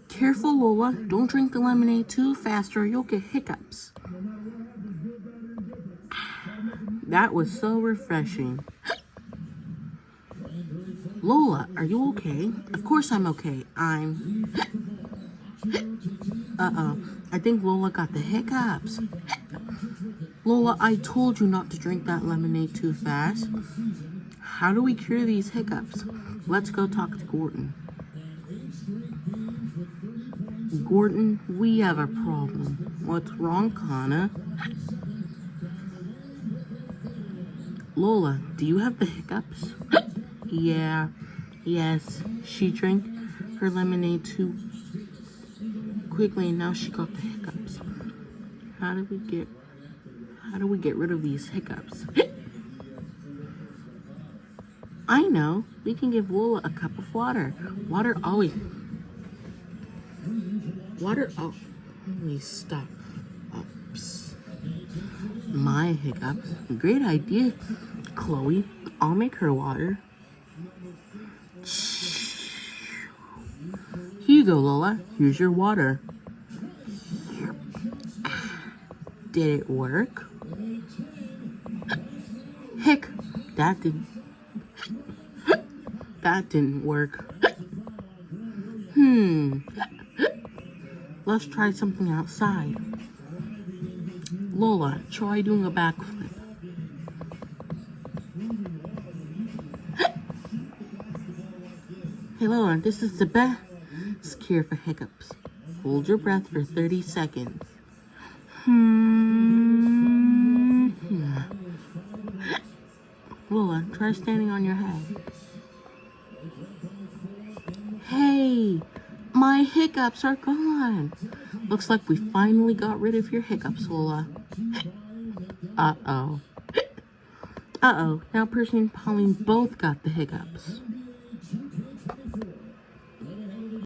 Careful, Lola. Don't drink the lemonade too fast or you'll get hiccups. That was so refreshing. Lola, are you okay? Of course I'm okay. Uh-oh. I think Lola got the hiccups. Lola, I told you not to drink that lemonade too fast. How do we cure these hiccups? Let's go talk to Gordon. Gordon, we have a problem. What's wrong, Kana? Lola, do you have the hiccups? Yeah. Yes. She drank her lemonade too quickly and now she got the hiccups. How do we get rid of these hiccups? I know. We can give Lola a cup of water. Water always stops my hiccups. Great idea, Chloe. I'll make her water. Here you go, Lola. Here's your water. Did it work? Heck, that didn't work. Let's try something outside. Lola, try doing a backflip. Hey Lola, this is the best cure for hiccups. Hold your breath for 30 seconds. Lola, try standing on your head. Hey, my hiccups are gone. Looks like we finally got rid of your hiccups, Lola. Uh-oh. Uh-oh, now Percy and Pauline both got the hiccups.